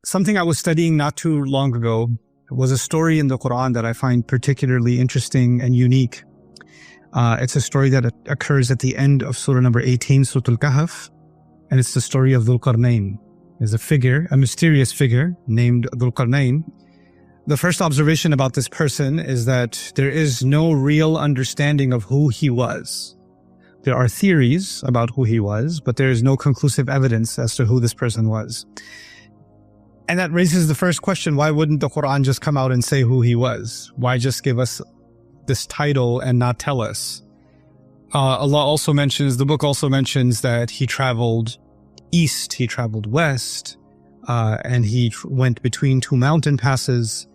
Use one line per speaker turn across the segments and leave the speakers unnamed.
Something I was studying not too long ago was a story in the Quran that I find particularly interesting and unique. It's a story that occurs at the end of Surah number 18, Surah Al-Kahf, and it's the story of Dhul Qarnayn. There's a figure, a mysterious figure named Dhul Qarnayn. The first observation about this person is that there is no real understanding of who he was. There are theories about who he was, but there is no conclusive evidence as to who this person was. And that raises the first question, why wouldn't the Quran just come out and say who he was? Why just give us this title and not tell us? Allah also mentions, the book also mentions that he traveled east, he traveled west, and he went between two mountain passes.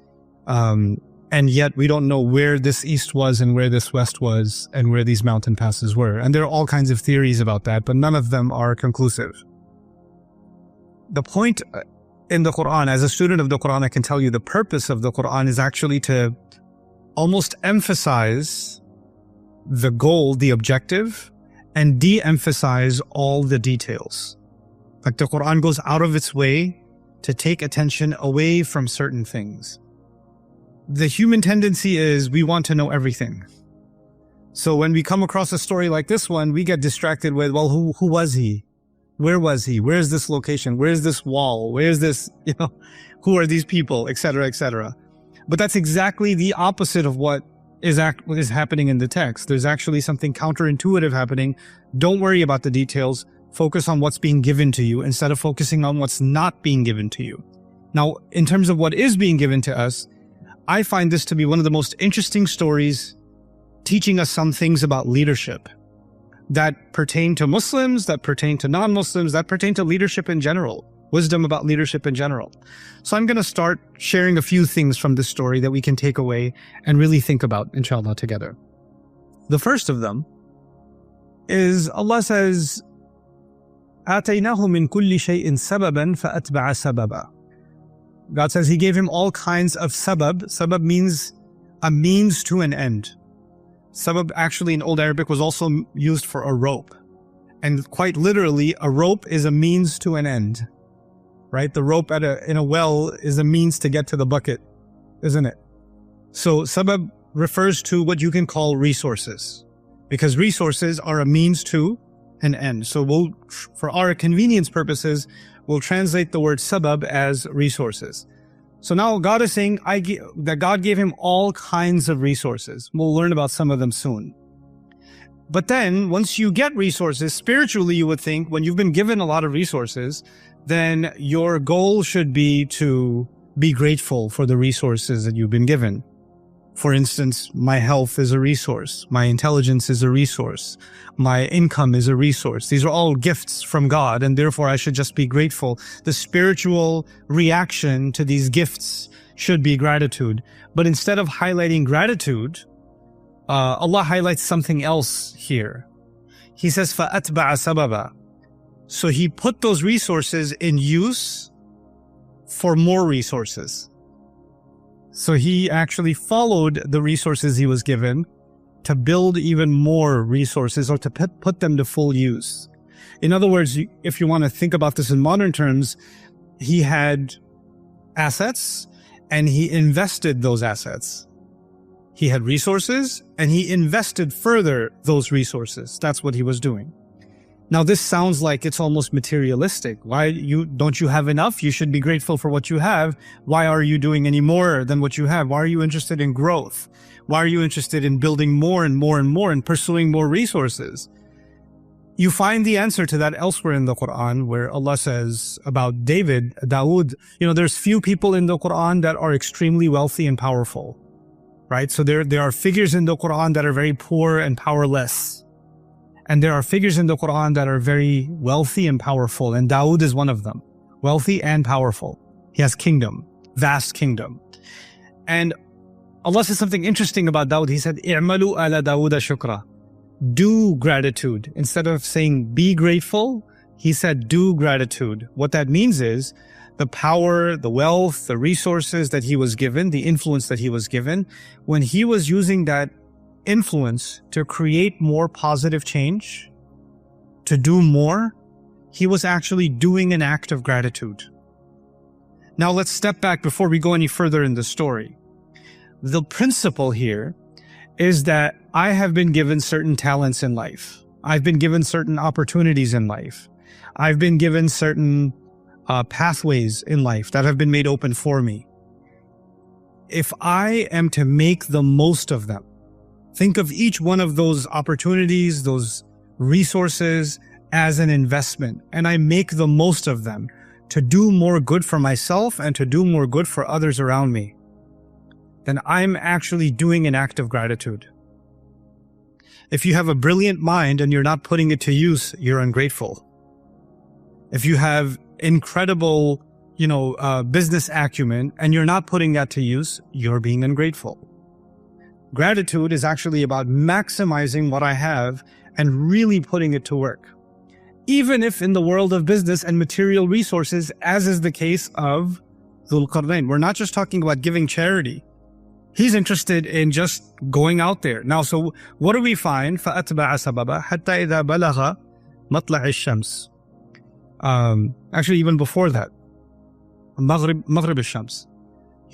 And yet we don't know where this east was and where this west was and where these mountain passes were. And there are all kinds of theories about that, but none of them are conclusive. The point in the Quran, as a student of the Quran, I can tell you the purpose of the Quran is actually to almost emphasize the goal, the objective, and de-emphasize all the details. Like the Quran goes out of its way to take attention away from certain things. The human tendency is we want to know everything. So when we come across a story like this one, we get distracted with, well, who was he? Where was he? Where's this location? Where's this wall? Where's this, who are these people, etc., etc. But that's exactly the opposite of what is happening in the text. There's actually something counterintuitive happening. Don't worry about the details. Focus on what's being given to you instead of focusing on what's not being given to you. Now, in terms of what is being given to us, I find this to be one of the most interesting stories teaching us some things about leadership that pertain to Muslims, that pertain to non-Muslims, that pertain to leadership in general, wisdom about leadership in general. So I'm going to start sharing a few things from this story that we can take away and really think about, inshallah, together. The first of them is Allah says, آتَيْنَاهُ مِنْ كُلِّ شَيْءٍ سَبَبًا فَأَتْبَعَ سَبَبًا. God says He gave him all kinds of sabab. Sabab means a means to an end. Sabab actually in Old Arabic was also used for a rope. And quite literally, a rope is a means to an end. Right? The rope in a well is a means to get to the bucket, isn't it? So sabab refers to what you can call resources, because resources are a means to an end. So for our convenience purposes, we'll translate the word sabab as resources. So now God is saying that God gave him all kinds of resources. We'll learn about some of them soon. But then once you get resources, spiritually you would think when you've been given a lot of resources, then your goal should be to be grateful for the resources that you've been given. For instance, my health is a resource. My intelligence is a resource. My income is a resource. These are all gifts from God, and therefore I should just be grateful. The spiritual reaction to these gifts should be gratitude. But instead of highlighting gratitude, Allah highlights something else here. He says, فَأَتْبَعَ سَبَبًا. So He put those resources in use for more resources. So He actually followed the resources He was given to build even more resources, or to put them to full use. In other words, if you want to think about this in modern terms, He had assets and He invested those assets. He had resources and He invested further those resources. That's what He was doing. Now this sounds like it's almost materialistic. Don't you have enough? You should be grateful for what you have. Why are you doing any more than what you have? Why are you interested in growth? Why are you interested in building more and more and more and pursuing more resources? You find the answer to that elsewhere in the Quran, where Allah says about Dawood, there's few people in the Quran that are extremely wealthy and powerful, right? So there are figures in the Quran that are very poor and powerless. And there are figures in the Quran that are very wealthy and powerful, and Dawood is one of them. Wealthy and powerful. He has kingdom, vast kingdom. And Allah says something interesting about Dawood. He said, "I'malu ala Dawuda shukra." Do gratitude. Instead of saying be grateful, He said do gratitude. What that means is the power, the wealth, the resources that he was given, the influence that he was given, when he was using that influence to create more positive change, to do more, he was actually doing an act of gratitude. Now let's step back before we go any further in the story. The principle here is that I have been given certain talents in life. I've been given certain opportunities in life. I've been given certain pathways in life that have been made open for me. If I am to make the most of them, think of each one of those opportunities, those resources as an investment, and I make the most of them to do more good for myself and to do more good for others around me, then I'm actually doing an act of gratitude. If you have a brilliant mind and you're not putting it to use, you're ungrateful. If you have incredible, business acumen and you're not putting that to use, you're being ungrateful. Gratitude is actually about maximizing what I have and really putting it to work. Even if in the world of business and material resources, as is the case of Dhul Qarnayn, we're not just talking about giving charity. He's interested in just going out there. Now, so what do we find? فَأَتْبَعَ سَبَبًا حَتَّى إِذَا بَلَغَ مَطْلَعِ الشَّمْسِ. Actually, even before that, Maghrib al-Shams.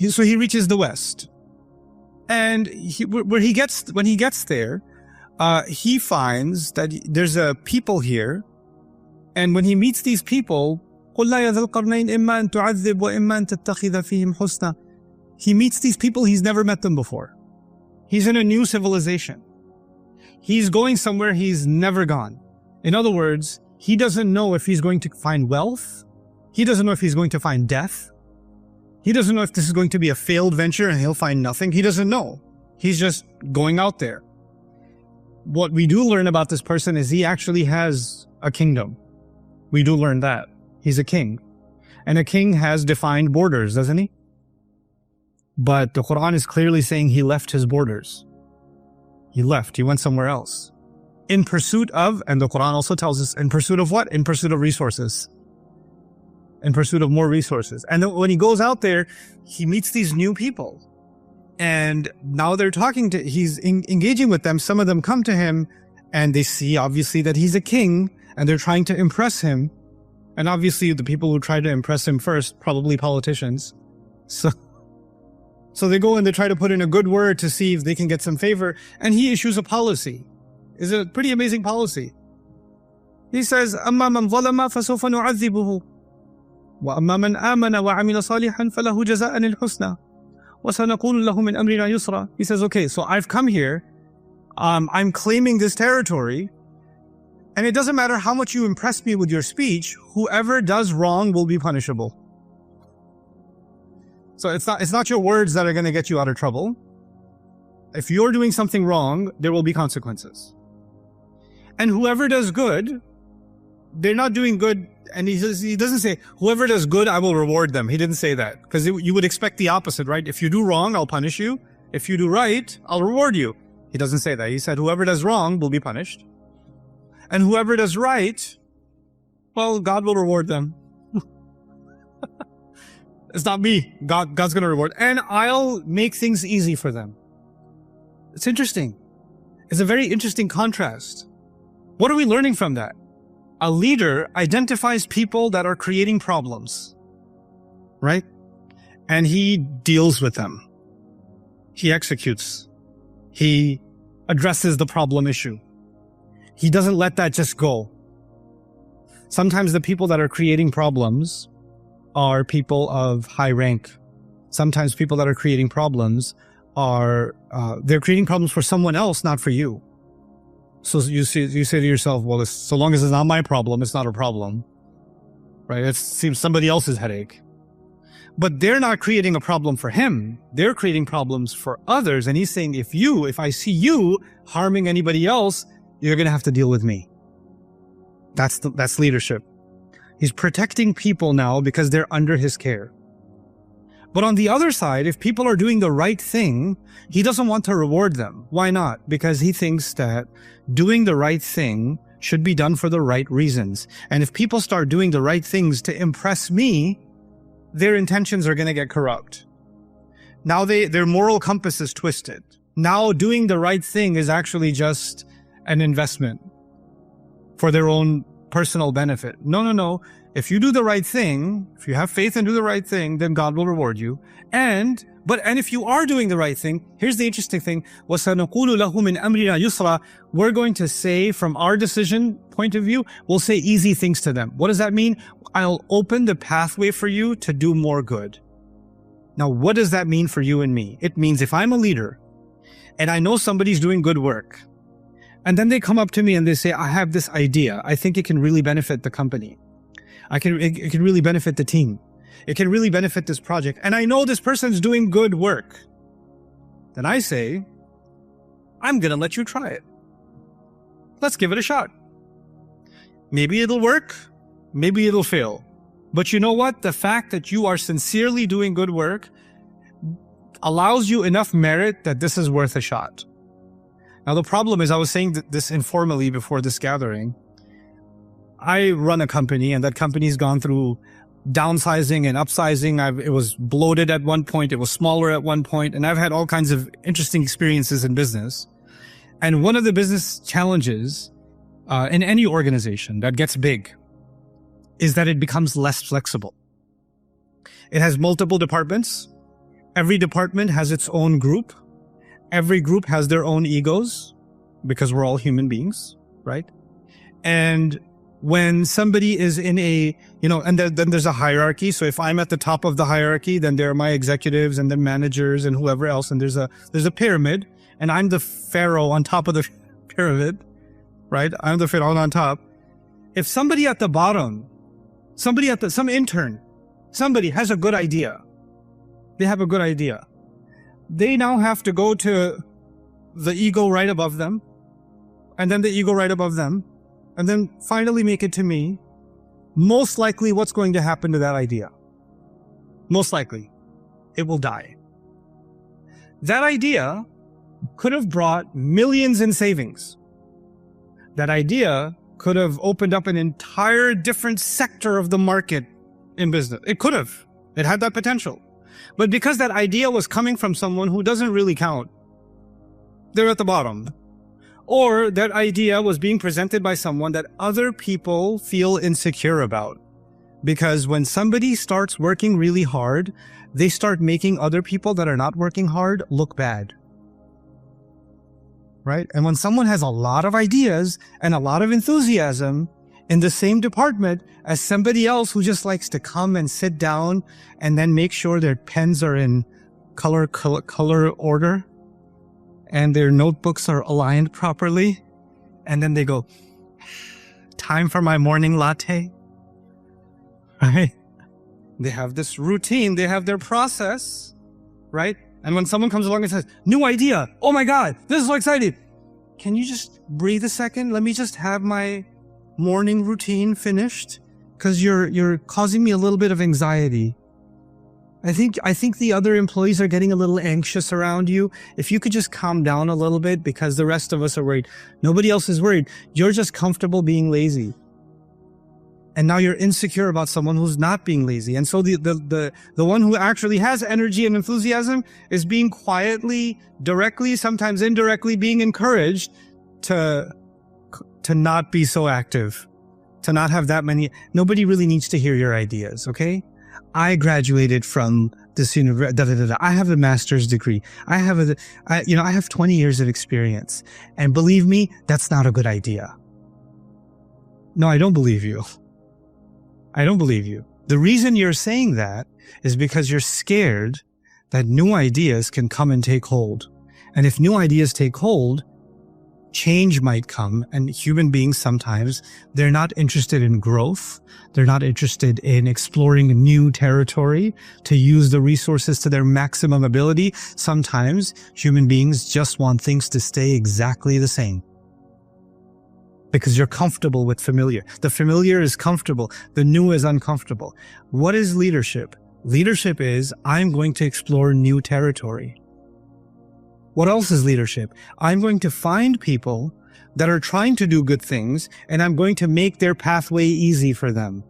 So he reaches the west. And when he gets there, he finds that there's a people here. And when he meets these people, قُلْ لَا يَا ذَا الْقَرْنَيْنِ إِمَّا أَن تُعَذِّبْ وَإِمَّا أَن تَتَّخِذَ فِيهِمْ حُسْنًا. He meets these people, he's never met them before. He's in a new civilization. He's going somewhere he's never gone. In other words, he doesn't know if he's going to find wealth. He doesn't know if he's going to find death. He doesn't know if this is going to be a failed venture and he'll find nothing. He doesn't know. He's just going out there. What we do learn about this person is he actually has a kingdom. We do learn that. He's a king. And a king has defined borders, doesn't he? But the Quran is clearly saying he left his borders. He left. He went somewhere else. In pursuit of, and the Quran also tells us, in pursuit of what? In pursuit of resources. In pursuit of more resources. And then when he goes out there, he meets these new people. And now they're he's engaging with them. Some of them come to him and they see obviously that he's a king and they're trying to impress him. And obviously the people who try to impress him first, probably politicians. So they go and they try to put in a good word to see if they can get some favor. And he issues a policy. It's a pretty amazing policy. He says, أَمَّا مَنْ ظَلَمَ فَسَوْفَ نُعَذِّبُهُ وَأَمَّا مَنْ آمَنَ وَعَمِلَ صَالِحًا فَلَهُ جَزَاءً الْحُسْنَى وَسَنَقُولُ لَهُ مِنْ أَمْرِنَا يُسْرًا. He says, okay, so I've come here. I'm claiming this territory. And it doesn't matter how much you impress me with your speech, whoever does wrong will be punishable. So it's not your words that are going to get you out of trouble. If you're doing something wrong, there will be consequences. And whoever does good, they're not doing good. And he doesn't say, whoever does good, I will reward them. He didn't say that. Because you would expect the opposite, right? If you do wrong, I'll punish you. If you do right, I'll reward you. He doesn't say that. He said, whoever does wrong will be punished. And whoever does right, well, God will reward them. It's not me. God's going to reward. And I'll make things easy for them. It's interesting. It's a very interesting contrast. What are we learning from that? A leader identifies people that are creating problems, right? And he deals with them. He executes. He addresses the problem issue. He doesn't let that just go. Sometimes the people that are creating problems are people of high rank. Sometimes people that are creating problems are, they're creating problems for someone else, not for you. So you say to yourself, well, so long as it's not my problem, it's not a problem, right? It seems somebody else's headache. But they're not creating a problem for him. They're creating problems for others. And he's saying, if I see you harming anybody else, you're going to have to deal with me. That's leadership. He's protecting people now because they're under his care. But on the other side, if people are doing the right thing, he doesn't want to reward them. Why not? Because he thinks that doing the right thing should be done for the right reasons. And if people start doing the right things to impress me, their intentions are going to get corrupt. Now their moral compass is twisted. Now doing the right thing is actually just an investment for their own personal benefit. No. If you do the right thing, if you have faith and do the right thing, then God will reward you. And if you are doing the right thing, here's the interesting thing. وَسَنَقُولُ لَهُ مِنْ أَمْرِنَا يُسْرًا. We're going to say, from our decision point of view, we'll say easy things to them. What does that mean? I'll open the pathway for you to do more good. Now, what does that mean for you and me? It means if I'm a leader and I know somebody's doing good work, and then they come up to me and they say, I have this idea. I think it can really benefit the company. It can really benefit the team. It can really benefit this project. And I know this person's doing good work. Then I say, I'm going to let you try it. Let's give it a shot. Maybe it'll work. Maybe it'll fail. But you know what? The fact that you are sincerely doing good work allows you enough merit that this is worth a shot. Now, the problem is, I was saying this informally before this gathering. I run a company, and that company's gone through downsizing and upsizing. It was bloated at one point. It was smaller at one point. And I've had all kinds of interesting experiences in business. And one of the business challenges in any organization that gets big is that it becomes less flexible. It has multiple departments. Every department has its own group. Every group has their own egos, because we're all human beings, right? And when somebody is in a, and then there's a hierarchy. So if I'm at the top of the hierarchy, then there are my executives and the managers and whoever else. And there's a pyramid, and I'm the pharaoh on top of the pyramid, right? I'm the pharaoh on top. If somebody at the bottom, some intern, somebody has a good idea. They have a good idea. They now have to go to the ego right above them, and then the ego right above them, and then finally make it to me. Most likely, what's going to happen to that idea? Most likely, it will die. That idea could have brought millions in savings. That idea could have opened up an entire different sector of the market in business. It could have. It had that potential. But because that idea was coming from someone who doesn't really count, they're at the bottom. Or that idea was being presented by someone that other people feel insecure about. Because when somebody starts working really hard, they start making other people that are not working hard look bad. Right? And when someone has a lot of ideas and a lot of enthusiasm in the same department as somebody else who just likes to come and sit down and then make sure their pens are in color order and their notebooks are aligned properly, and then they go, time for my morning latte, right? They have this routine, they have their process, right? And when someone comes along and says, new idea, oh my God, this is so exciting. Can you just breathe a second? Let me just have my morning routine finished, because you're causing me a little bit of anxiety. I think the other employees are getting a little anxious around you. If you could just calm down a little bit, because the rest of us are worried. Nobody else is worried. You're just comfortable being lazy. And now you're insecure about someone who's not being lazy. And so the one who actually has energy and enthusiasm is being quietly, directly, sometimes indirectly being encouraged to not be so active, to not have that many. Nobody really needs to hear your ideas, okay? I graduated from this university. I have a master's degree. I have 20 years of experience. And believe me, that's not a good idea. No, I don't believe you. I don't believe you. The reason you're saying that is because you're scared that new ideas can come and take hold. And if new ideas take hold, change might come. And human beings, sometimes they're not interested in growth. They're not interested in exploring new territory to use the resources to their maximum ability. Sometimes human beings just want things to stay exactly the same, because you're comfortable with familiar. The familiar is comfortable. The new is uncomfortable. What is leadership? Leadership is, I'm going to explore new territory. What else is leadership? I'm going to find people that are trying to do good things, and I'm going to make their pathway easy for them.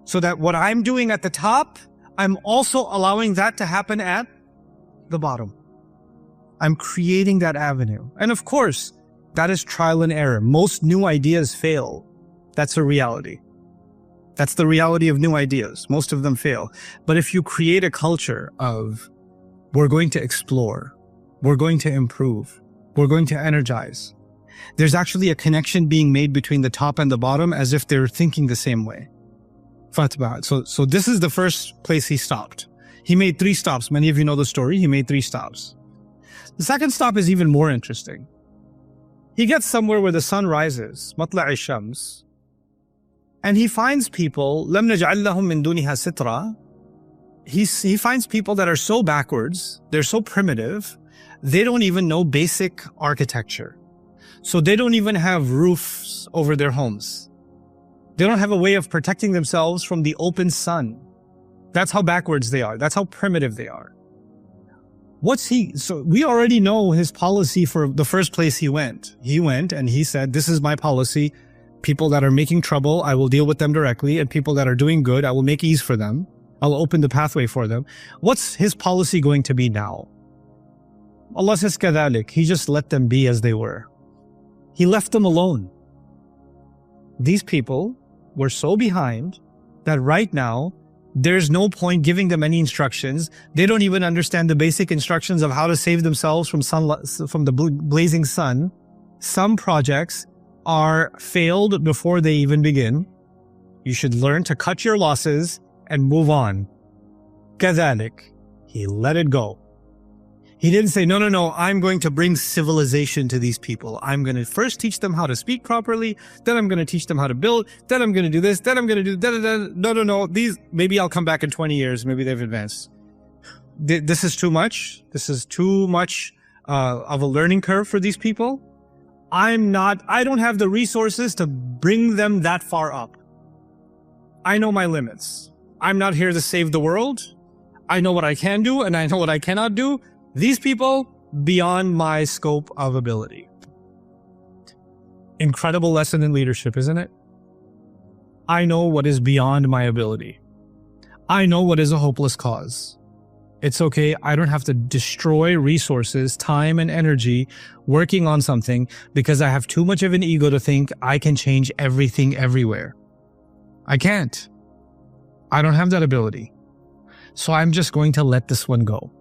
So that what I'm doing at the top, I'm also allowing that to happen at the bottom. I'm creating that avenue. And of course, that is trial and error. Most new ideas fail. That's a reality. That's the reality of new ideas. Most of them fail. But if you create a culture of, we're going to explore, we're going to improve, we're going to energize, there's actually a connection being made between the top and the bottom as if they're thinking the same way. Fatbah. So this is the first place he stopped. He made 3 stops. Many of you know the story. He made 3 stops. The second stop is even more interesting. He gets somewhere where the sun rises, matla'i shams, and he finds people, lam naj'al lahum min duniha sitra. He finds people that are so backwards, they're so primitive, they don't even know basic architecture. So they don't even have roofs over their homes. They don't have a way of protecting themselves from the open sun. That's how backwards they are. That's how primitive they are. So we already know his policy for the first place he went. He went and he said, this is my policy. People that are making trouble, I will deal with them directly. And people that are doing good, I will make ease for them. I'll open the pathway for them. What's his policy going to be now? Allah says, كَذَلِكَ. He just let them be as they were. He left them alone. These people were so behind that right now, there's no point giving them any instructions. They don't even understand the basic instructions of how to save themselves from the blazing sun. Some projects are failed before they even begin. You should learn to cut your losses and move on. كذلك. He let it go. He didn't say, no, I'm going to bring civilization to these people. I'm going to first teach them how to speak properly. Then I'm going to teach them how to build. Then I'm going to do this. Then I'm going to do that. No. Maybe I'll come back in 20 years. Maybe they've advanced. This is too much. This is too much of a learning curve for these people. I don't have the resources to bring them that far up. I know my limits. I'm not here to save the world. I know what I can do and I know what I cannot do. These people, beyond my scope of ability. Incredible lesson in leadership, isn't it? I know what is beyond my ability. I know what is a hopeless cause. It's okay. I don't have to destroy resources, time, and energy working on something because I have too much of an ego to think I can change everything everywhere. I can't. I don't have that ability. So I'm just going to let this one go.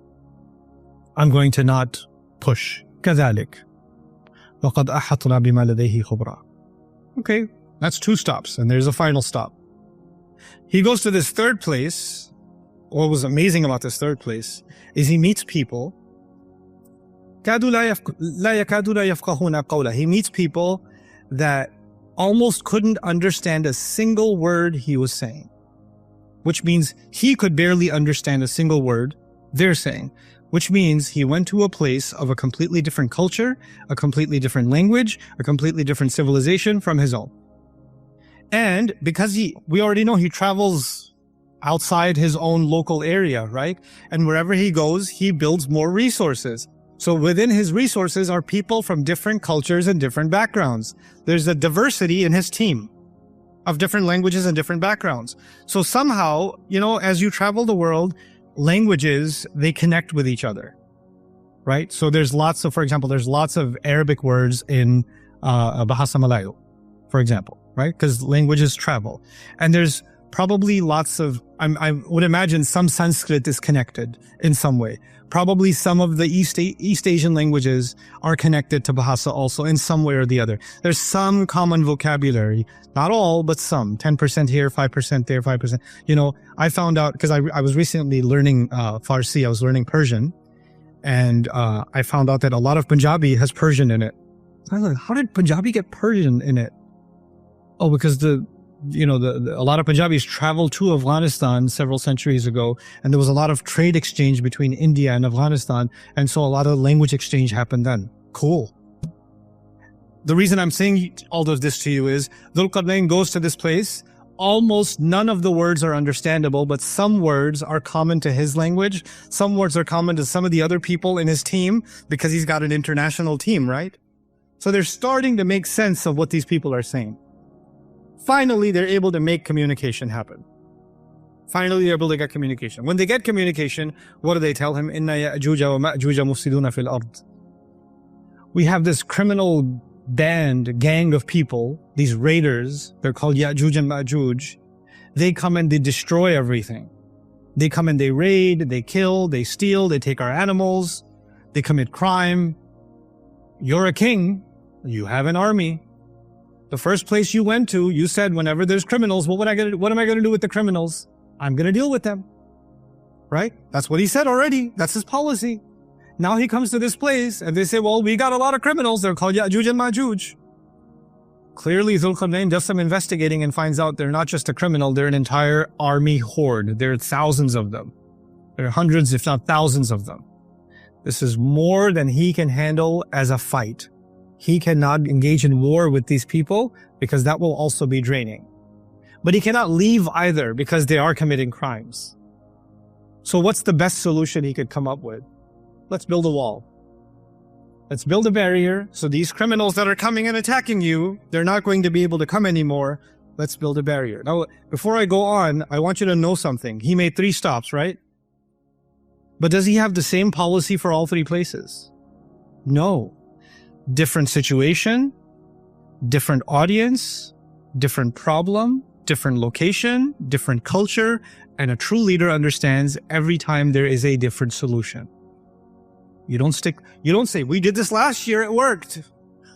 I'm going to not push. كذلك. وقد أحطنا بما لديه خبرا. Okay, that's 2 stops, and there's a final stop. He goes to this third place. What was amazing about this third place is he meets people. كادوا لا يكادون يفقهون قوله. He meets people that almost couldn't understand a single word he was saying, which means he could barely understand a single word they're saying. Which means he went to a place of a completely different culture, a completely different language, a completely different civilization from his own. And because we already know he travels outside his own local area, right? And wherever he goes, he builds more resources. So within his resources are people from different cultures and different backgrounds. There's a diversity in his team of different languages and different backgrounds. So somehow, as you travel the world, languages, they connect with each other, right? So for example, there's lots of Arabic words in Bahasa Malayu, for example, right? Because languages travel. And there's probably lots of, I would imagine some Sanskrit is connected in some way. Probably some of the East Asian languages are connected to Bahasa also in some way or the other. There's some common vocabulary, not all, but some, 10% here, 5% there, 5%. I found out, because I was recently learning Farsi, I was learning Persian, and I found out that a lot of Punjabi has Persian in it. So I was like, how did Punjabi get Persian in it? Oh, because a lot of Punjabis traveled to Afghanistan several centuries ago, and there was a lot of trade exchange between India and Afghanistan, and so a lot of language exchange happened then. Cool. The reason I'm saying all of this to you is Dhul Qarnayn goes to this place. Almost none of the words are understandable, but some words are common to his language. Some words are common to some of the other people in his team because he's got an international team, right? So they're starting to make sense of what these people are saying. Finally, they're able to make communication happen. Finally, they're able to get communication. When they get communication, what do they tell him? إِنَّ يَأْجُوجَ وَمَأْجُوجَ مُفْسِدُونَ فِي الْأَرْضِ. We have this criminal gang of people, these raiders, they're called Ya'juj and Ma'juj. They come and they destroy everything. They come and they raid, they kill, they steal, they take our animals, they commit crime. You're a king. You have an army. The first place you went to, you said, whenever there's criminals, what am I going to do with the criminals? I'm going to deal with them. Right? That's what he said already. That's his policy. Now he comes to this place and they say, well, we got a lot of criminals. They're called Ya'juj and Ma'juj. Clearly, Zulqarnain does some investigating and finds out they're not just a criminal, they're an entire army horde. There are thousands of them. There are hundreds, if not thousands of them. This is more than he can handle as a fight. He cannot engage in war with these people because that will also be draining. But he cannot leave either because they are committing crimes. So what's the best solution he could come up with? Let's build a wall. Let's build a barrier so these criminals that are coming and attacking you, they're not going to be able to come anymore. Let's build a barrier. Now, before I go on, I want you to know something. He made 3 stops, right? But does he have the same policy for all 3 places? No. Different situation, different audience, different problem, different location, different culture, and a true leader understands every time there is a different solution. You don't say, we did this last year, it worked.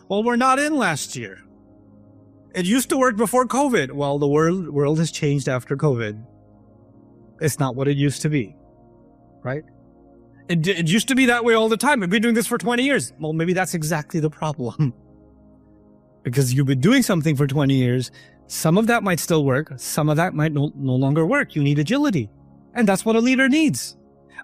Well, we're not in last year. It used to work before COVID. Well, the world has changed after COVID. It's not what it used to be, right? It used to be that way all the time. We've been doing this for 20 years. Well, maybe that's exactly the problem. Because you've been doing something for 20 years. Some of that might still work. Some of that might no longer work. You need agility. And that's what a leader needs.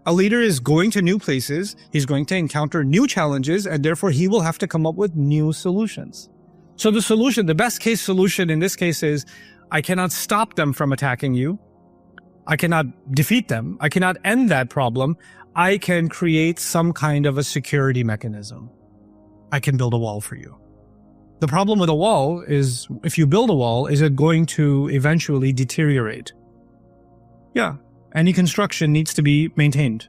A leader is going to new places. He's going to encounter new challenges, and therefore he will have to come up with new solutions. So the solution, the best case solution in this case is, I cannot stop them from attacking you. I cannot defeat them. I cannot end that problem. I can create some kind of a security mechanism. I can build a wall for you. The problem with a wall is, if you build a wall, is it going to eventually deteriorate? Yeah. Any construction needs to be maintained.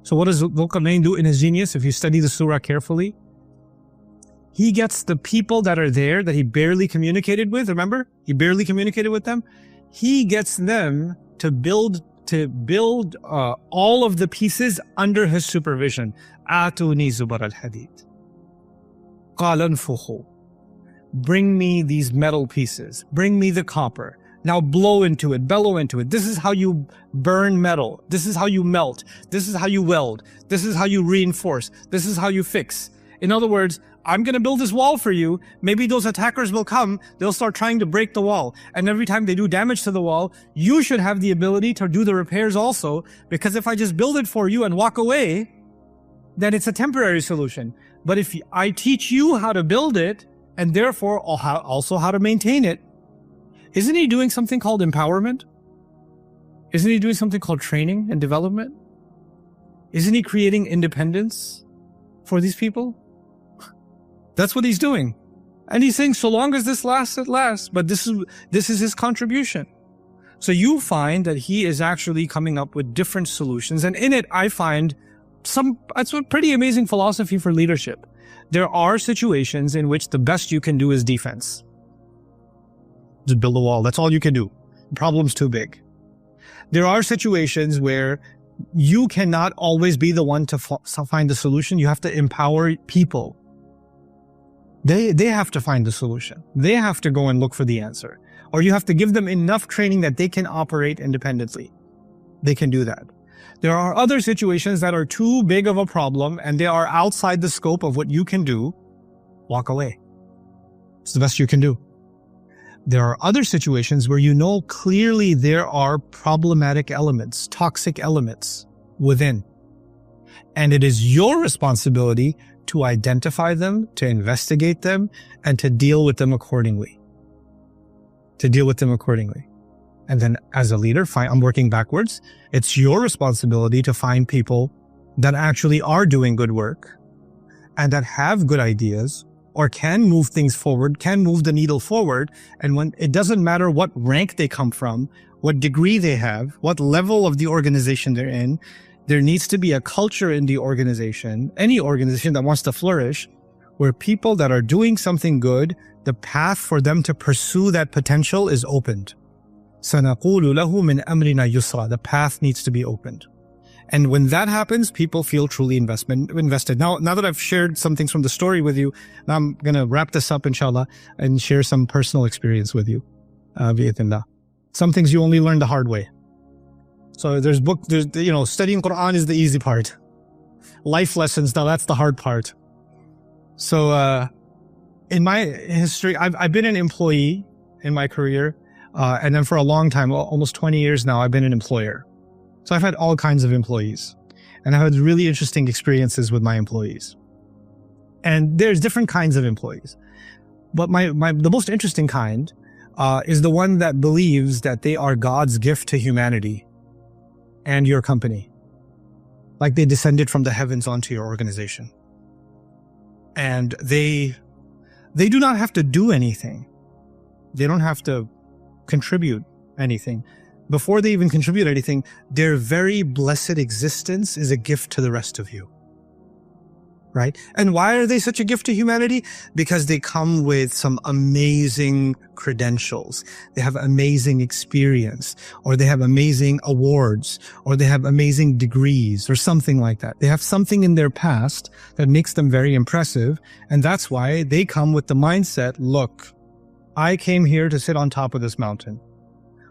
So what does Zulqarnain do in his genius? If you study the surah carefully, he gets the people that are there that he barely communicated with. Remember? He barely communicated with them. He gets them to build all of the pieces under his supervision. Atuni zubar al-hadid. Qala anfukhu. Bring me these metal pieces. Bring me the copper. Now blow into it, bellow into it. This is how you burn metal. This is how you melt. This is how you weld. This is how you reinforce. This is how you fix. In other words, I'm going to build this wall for you. Maybe those attackers will come. They'll start trying to break the wall. And every time they do damage to the wall, you should have the ability to do the repairs also. Because if I just build it for you and walk away, then it's a temporary solution. But if I teach you how to build it, and therefore also how to maintain it, isn't he doing something called empowerment? Isn't he doing something called training and development? Isn't he creating independence for these people? That's what he's doing. And he's saying, so long as this lasts, it lasts. But this is his contribution. So you find that he is actually coming up with different solutions. And in it, I find it's a pretty amazing philosophy for leadership. There are situations in which the best you can do is defense. Just build a wall. That's all you can do. The problem's too big. There are situations where you cannot always be the one to find the solution. You have to empower people. They have to find the solution. They have to go and look for the answer. Or you have to give them enough training that they can operate independently. They can do that. There are other situations that are too big of a problem and they are outside the scope of what you can do. Walk away. It's the best you can do. There are other situations where you know clearly there are problematic elements, toxic elements within. And it is your responsibility to identify them, to investigate them, and to deal with them accordingly. And then as a leader, I'm working backwards. It's your responsibility to find people that actually are doing good work and that have good ideas or can move things forward, can move the needle forward. And when it doesn't matter what rank they come from, what degree they have, what level of the organization they're in, there needs to be a culture in the organization, any organization that wants to flourish, where people that are doing something good, the path for them to pursue that potential is opened. سَنَقُولُ لَهُ مِنْ أَمْرِنَا يُسْرًا. The path needs to be opened. And when that happens, people feel truly invested. Now that I've shared some things from the story with you, now I'm going to wrap this up, inshallah, and share some personal experience with you. Bi'idhnillah. Some things you only learn the hard way. So there's studying Quran is the easy part. Life lessons, now that's the hard part. So in my history, I've been an employee in my career. And then for a long time, almost 20 years now, I've been an employer. So I've had all kinds of employees, and I've had really interesting experiences with my employees. And there's different kinds of employees. But the most interesting kind is the one that believes that they are God's gift to humanity and your company. Like they descended from the heavens onto your organization. And they do not have to do anything. They don't have to contribute anything. Before they even contribute anything, their very blessed existence is a gift to the rest of you. Right? And why are they such a gift to humanity? Because they come with some amazing credentials. They have amazing experience, or they have amazing awards, or they have amazing degrees, or something like that. They have something in their past that makes them very impressive. And that's why they come with the mindset, look, I came here to sit on top of this mountain.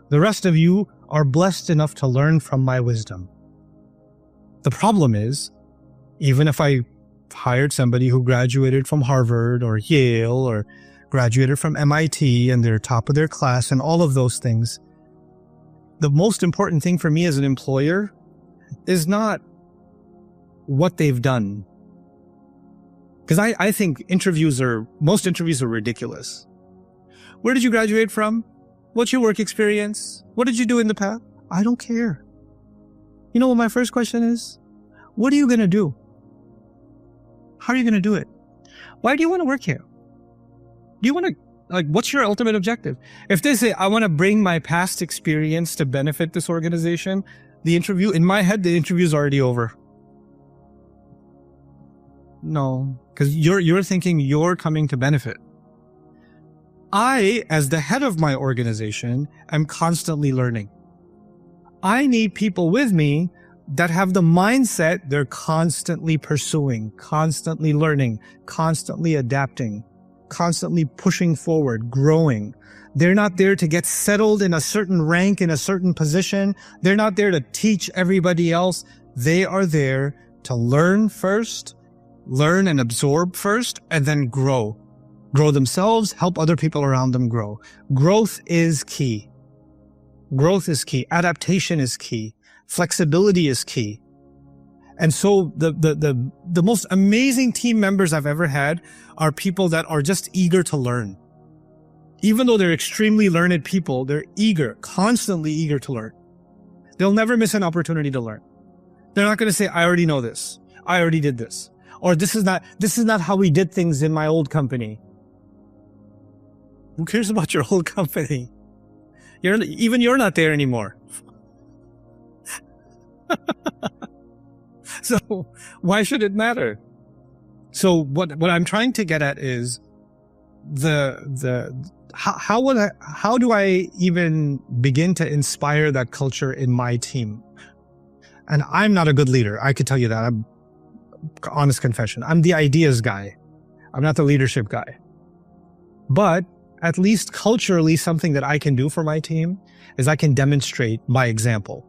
The rest of you are blessed enough to learn from my wisdom. The problem is, even if I hired somebody who graduated from Harvard or Yale or graduated from MIT and they're top of their class and all of those things, the most important thing for me as an employer is not what they've done. Because I think most interviews are ridiculous. Where did you graduate from? What's your work experience? What did you do in the past? I don't care. You know what my first question is? What are you going to do? How are you going to do it? Why do you want to work here? Do you want to, what's your ultimate objective? If they say, I want to bring my past experience to benefit this organization, in my head, the interview is already over. No, because you're thinking you're coming to benefit. I, as the head of my organization, am constantly learning. I need people with me that have the mindset they're constantly pursuing, constantly learning, constantly adapting, constantly pushing forward, growing. They're not there to get settled in a certain rank, in a certain position. They're not there to teach everybody else. They are there to learn first, learn and absorb first, and then grow. Grow themselves, help other people around them grow. Growth is key. Growth is key. Adaptation is key. Flexibility is key. And so the most amazing team members I've ever had are people that are just eager to learn. Even though they're extremely learned people, they're eager, constantly eager to learn. They'll never miss an opportunity to learn. They're not going to say, I already know this. I already did this. Or this is not how we did things in my old company. Who cares about your old company? You're not there anymore. So why should it matter? So what I'm trying to get at is how do I even begin to inspire that culture in my team? And I'm not a good leader. I could tell you that. I'm honest confession. I'm the ideas guy. I'm not the leadership guy. But at least culturally, something that I can do for my team is I can demonstrate by example.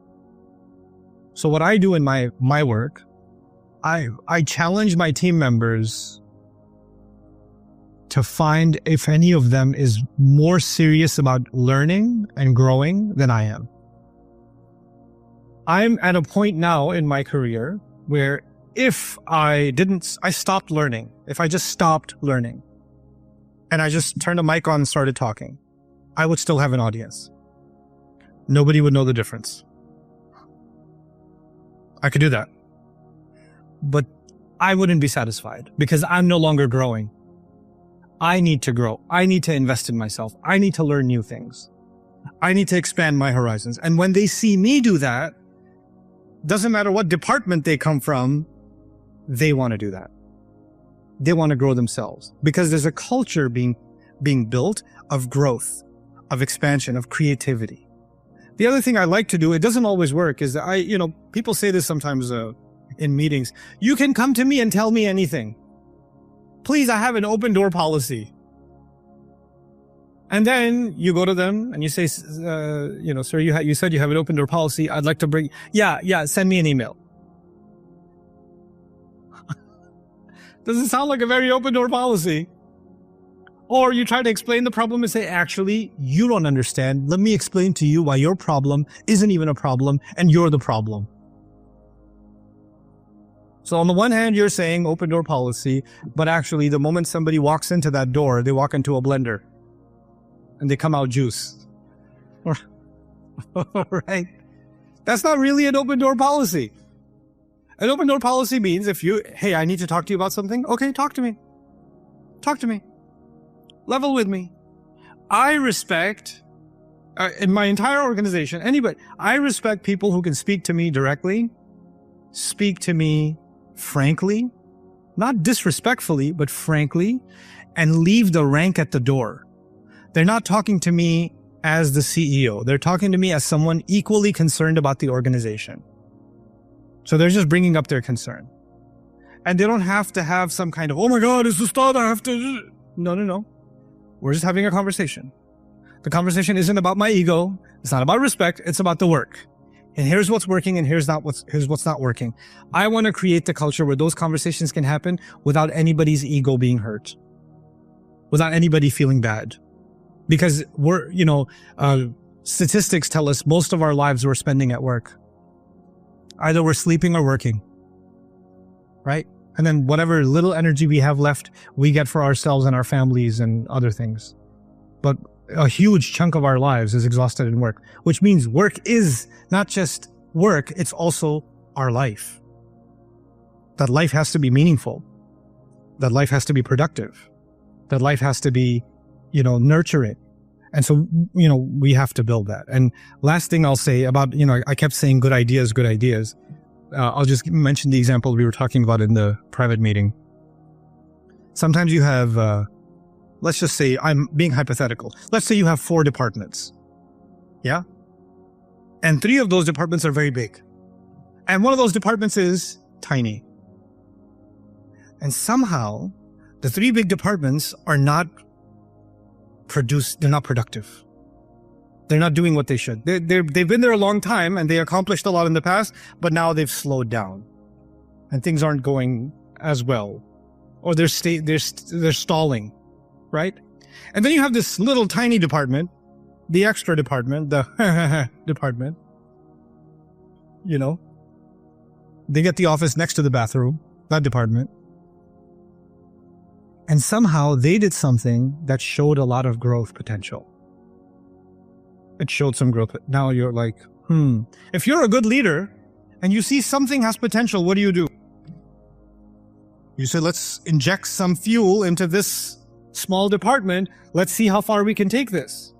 So what I do in my work, I challenge my team members to find if any of them is more serious about learning and growing than I am. I'm at a point now in my career where if I stopped learning, if I just stopped learning, and I just turned a mic on and started talking, I would still have an audience. Nobody would know the difference. I could do that. But I wouldn't be satisfied because I'm no longer growing. I need to grow. I need to invest in myself. I need to learn new things. I need to expand my horizons. And when they see me do that, doesn't matter what department they come from, they want to do that. They want to grow themselves because there's a culture being built of growth, of expansion, of creativity. The other thing I like to do, it doesn't always work, is that people say this sometimes in meetings. You can come to me and tell me anything. Please, I have an open door policy. And then you go to them and you say, sir, you said you have an open door policy. I'd like to bring, send me an email. Doesn't sound like a very open door policy. Or you try to explain the problem and say, actually, you don't understand. Let me explain to you why your problem isn't even a problem and you're the problem. So on the one hand, you're saying open door policy, but actually the moment somebody walks into that door, they walk into a blender and they come out juice. Right? That's not really an open door policy. An open door policy means hey, I need to talk to you about something. Okay, talk to me. Talk to me. Level with me. I respect, in my entire organization, I respect people who can speak to me directly, speak to me frankly, not disrespectfully, but frankly, and leave the rank at the door. They're not talking to me as the CEO. They're talking to me as someone equally concerned about the organization. So they're just bringing up their concern. And they don't have to have some kind of, oh my God, it's the start, I have to... No. We're just having a conversation. The conversation isn't about my ego. It's not about respect. It's about the work. And here's what's working and here's what's not working. I want to create the culture where those conversations can happen without anybody's ego being hurt. Without anybody feeling bad. Because statistics tell us most of our lives we're spending at work. Either we're sleeping or working. Right? And then whatever little energy we have left, we get for ourselves and our families and other things. But a huge chunk of our lives is exhausted in work, which means work is not just work, it's also our life. That life has to be meaningful. That life has to be productive. That life has to be, nurturing. And so, we have to build that. And last thing I'll say about, I kept saying good ideas. I'll just mention the example we were talking about in the private meeting. Sometimes you have, let's just say, I'm being hypothetical. Let's say you have 4 departments. Yeah? And 3 of those departments are very big. And one of those departments is tiny. And somehow, the 3 big departments are not they're not productive. They're not doing what they should. They've been there a long time and they accomplished a lot in the past, but now they've slowed down and things aren't going as well, or they're stalling, right? And then you have this little tiny department, the extra department, the department. They get the office next to the bathroom, that department. And somehow they did something that showed a lot of growth potential. It showed some growth. Now you're like, If you're a good leader and you see something has potential, what do? You say, let's inject some fuel into this small department. Let's see how far we can take this.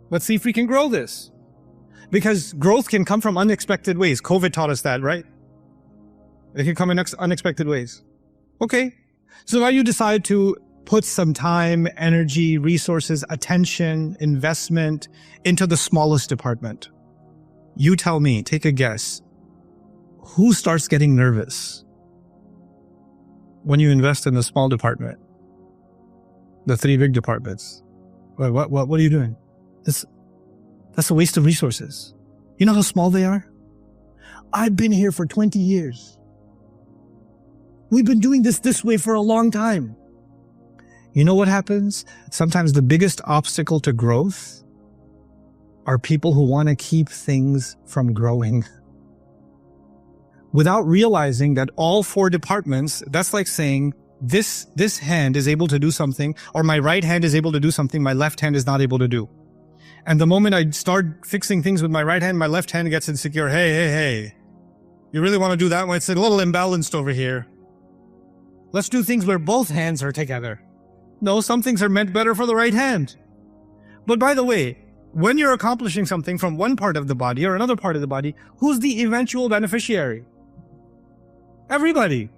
Let's see if we can grow this. Because growth can come from unexpected ways. COVID taught us that, right? It can come in unexpected ways. Okay. So now you decide to put some time, energy, resources, attention, investment into the smallest department. You tell me, take a guess. Who starts getting nervous when you invest in the small department? The 3 big departments. What are you doing? That's a waste of resources. You know how small they are? I've been here for 20 years. We've been doing this way for a long time. You know what happens? Sometimes the biggest obstacle to growth are people who want to keep things from growing. Without realizing that all 4 departments, that's like saying this hand is able to do something, or my right hand is able to do something my left hand is not able to do. And the moment I start fixing things with my right hand, my left hand gets insecure. Hey. You really want to do that one? It's a little imbalanced over here. Let's do things where both hands are together. No, some things are meant better for the right hand. But by the way, when you're accomplishing something from one part of the body or another part of the body, who's the eventual beneficiary? Everybody.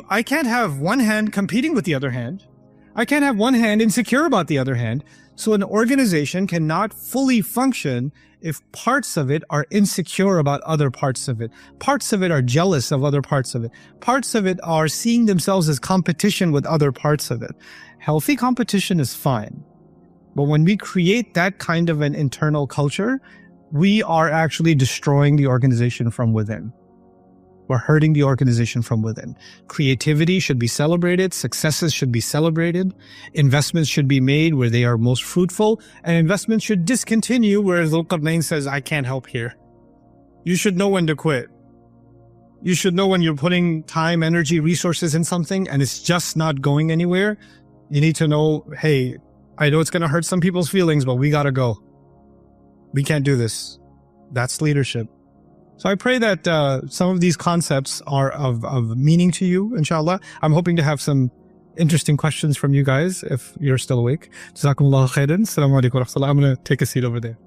I can't have one hand competing with the other hand. I can't have one hand insecure about the other hand. So an organization cannot fully function if parts of it are insecure about other parts of it. Parts of it are jealous of other parts of it. Parts of it are seeing themselves as competition with other parts of it. Healthy competition is fine. But when we create that kind of an internal culture, we are actually destroying the organization from within. We're hurting the organization from within. Creativity should be celebrated. Successes should be celebrated. Investments should be made where they are most fruitful. And investments should discontinue where Zulqarnain says, I can't help here. You should know when to quit. You should know when you're putting time, energy, resources in something and it's just not going anywhere. You need to know, hey, I know it's going to hurt some people's feelings, but we got to go. We can't do this. That's leadership. So I pray that some of these concepts are of meaning to you, inshallah. I'm hoping to have some interesting questions from you guys if you're still awake. Jazakumullah khairan. Assalamu alaikum wa rahmatullah. I'm going to take a seat over there.